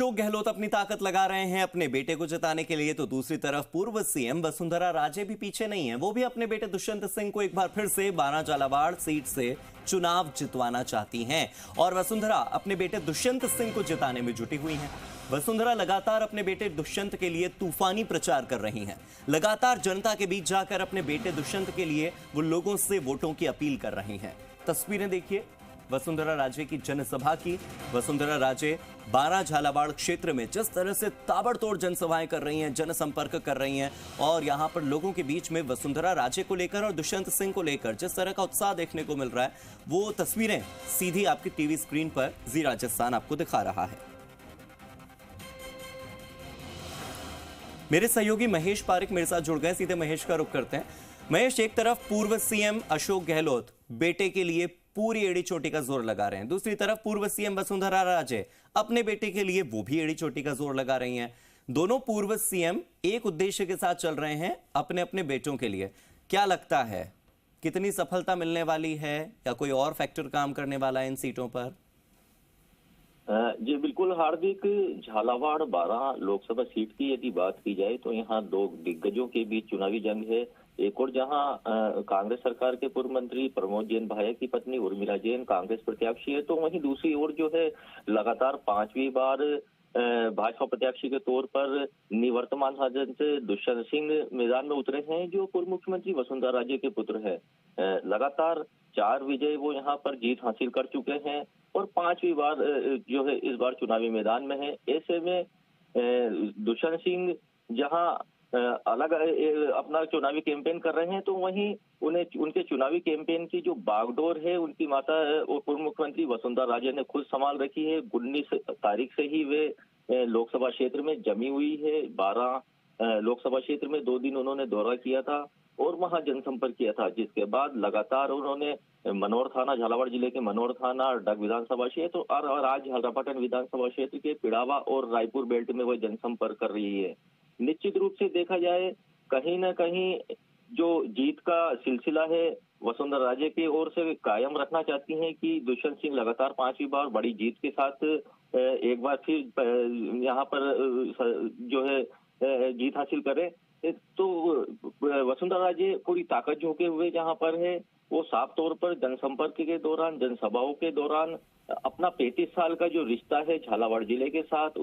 अशोक गहलोत अपनी ताकत लगा रहे हैं अपने बेटे को जिताने के लिए, तो दूसरी तरफ पूर्व सीएम वसुंधरा राजे भी पीछे नहीं है। वो भी अपने बेटे दुष्यंत सिंह को एक बार फिर से 12 झालावाड़ सीट से चुनाव जितवाना चाहती हैं और वसुंधरा अपने बेटे दुष्यंत सिंह को जिताने में जुटी हुई हैं। वसुंधरा लगातार अपने बेटे दुष्यंत के लिए तूफानी प्रचार कर रही हैं। लगातार जनता के बीच जाकर अपने बेटे दुष्यंत के लिए वो लोगों से वोटों की अपील कर रही हैं। तस्वीरें देखिए वसुंधरा राजे की जनसभा की। वसुंधरा राजे 12 झालावाड़ क्षेत्र में जिस तरह से ताबड़तोड़ जनसभाएं कर रही हैं, जनसंपर्क कर रही हैं और यहां पर लोगों के बीच में वसुंधरा राजे को लेकर और दुष्यंत सिंह को लेकर जिस तरह का उत्साह देखने को मिल रहा है, वो तस्वीरें सीधी आपकी टीवी स्क्रीन पर जी राजस्थान आपको दिखा रहा है। मेरे सहयोगी महेश पारिक मेरे साथ जुड़ गए, सीधे महेश का रुख करते हैं। महेश, एक तरफ पूर्व सीएम अशोक गहलोत बेटे के लिए पूरी एड़ी चोटी का जोर लगा रहे हैं, दूसरी तरफ पूर्व सीएम वसुंधरा राजे अपने बेटे के लिए वो भी एड़ी चोटी का जोर लगा रही हैं। दोनों पूर्व सीएम एक उद्देश्य के साथ चल रहे हैं, अपने अपने बेटों के लिए। क्या लगता है कितनी सफलता मिलने वाली है या कोई और फैक्टर काम करने वाला है इन सीटों पर? जी बिल्कुल हार्दिक, झालावाड़ 12 लोकसभा सीट की यदि बात की जाए तो यहाँ दो दिग्गजों के बीच चुनावी जंग है। एक और जहाँ कांग्रेस सरकार के पूर्व मंत्री प्रमोद जैन भाया की पत्नी उर्मिला जैन कांग्रेस प्रत्याशी है, तो वहीं दूसरी ओर जो है लगातार 5वीं बार भाजपा प्रत्याशी के तौर पर निवर्तमान सांसद दुष्यंत सिंह मैदान में उतरे हैं, जो पूर्व मुख्यमंत्री वसुंधरा राजे के पुत्र है। लगातार 4 विजय वो यहाँ पर जीत हासिल कर चुके हैं और 5वीं बार जो है इस बार चुनावी मैदान में है। ऐसे में दुष्यंत सिंह जहां अलग अपना चुनावी कैंपेन कर रहे हैं, तो वहीं उन्हें उनके चुनावी कैंपेन की जो बागडोर है उनकी माता पूर्व मुख्यमंत्री वसुंधरा राजे ने खुद संभाल रखी है। 19 तारीख से ही वे लोकसभा क्षेत्र में जमी हुई है। 12 लोकसभा क्षेत्र में 2 दिन उन्होंने दौरा किया था और वहां जनसंपर्क किया था, जिसके बाद लगातार उन्होंने मनोर थाना, झालावाड़ जिले के मनोर थाना, डग विधानसभा क्षेत्र और आज हल्द्रापाटन विधानसभा क्षेत्र के पिड़ावा और रायपुर बेल्ट में वह जनसंपर्क कर रही है। निश्चित रूप से देखा जाए कहीं ना कहीं जो जीत का सिलसिला है वसुंधरा राजे की ओर से कायम रखना चाहती हैं कि दुष्यंत सिंह लगातार 5वीं बार बड़ी जीत के साथ एक बार फिर यहाँ पर जो है जीत हासिल करें। तो वसुंधरा राजे पूरी ताकत झोंके हुए जहाँ पर है, वो साफ तौर पर जनसंपर्क के दौरान, जनसभाओं के दौरान अपना 35 साल का जो रिश्ता है झालावाड़ जिले के साथ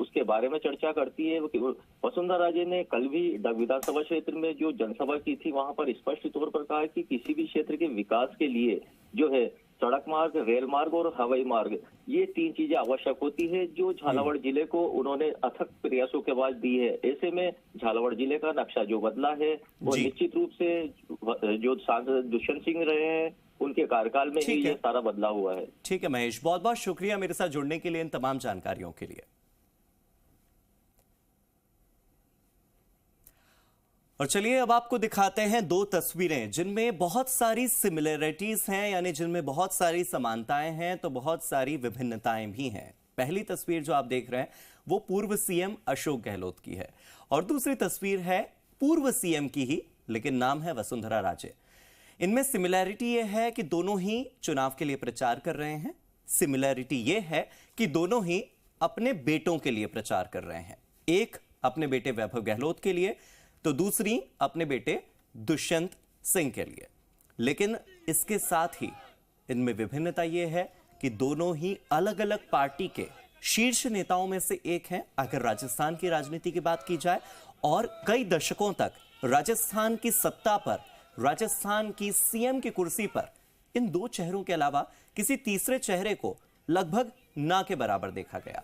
उसके बारे में चर्चा करती है। वसुंधरा राजे ने कल भी डग विधानसभा क्षेत्र में जो जनसभा की थी वहां पर स्पष्ट तौर पर कहा कि किसी भी क्षेत्र के विकास के लिए जो है सड़क मार्ग, रेल मार्ग और हवाई मार्ग, ये 3 चीजें आवश्यक होती है, जो झालावाड़ जिले को उन्होंने अथक प्रयासों के बाद दी है। ऐसे में झालावाड़ जिले का नक्शा जो बदला है वो निश्चित रूप से जो सांसद दुष्यंत सिंह रहे हैं उनके कार्यकाल में ही ये सारा बदला हुआ है। ठीक है महेश, बहुत बहुत शुक्रिया मेरे साथ जुड़ने के लिए, इन तमाम जानकारियों के लिए। और चलिए अब आपको दिखाते हैं 2 तस्वीरें जिनमें बहुत सारी सिमिलरिटीज हैं, यानी जिनमें बहुत सारी समानताएं हैं तो बहुत सारी विभिन्नताएं भी हैं। पहली तस्वीर जो आप देख रहे हैं वो पूर्व सीएम अशोक गहलोत की है और दूसरी तस्वीर है पूर्व सीएम की ही, लेकिन नाम है वसुंधरा राजे। इनमें सिमिलैरिटी यह है कि दोनों ही चुनाव के लिए प्रचार कर रहे हैं। सिमिलैरिटी यह है कि दोनों ही अपने बेटों के लिए प्रचार कर रहे हैं। एक अपने बेटे वैभव गहलोत के लिए तो दूसरी अपने बेटे दुष्यंत सिंह के लिए। लेकिन इसके साथ ही इनमें विभिन्नता यह है कि दोनों ही अलग अलग पार्टी के शीर्ष नेताओं में से एक हैं अगर राजस्थान की राजनीति की बात की जाए, और कई दशकों तक राजस्थान की सत्ता पर, राजस्थान की सीएम की कुर्सी पर इन 2 चेहरों के अलावा किसी तीसरे चेहरे को लगभग ना के बराबर देखा गया।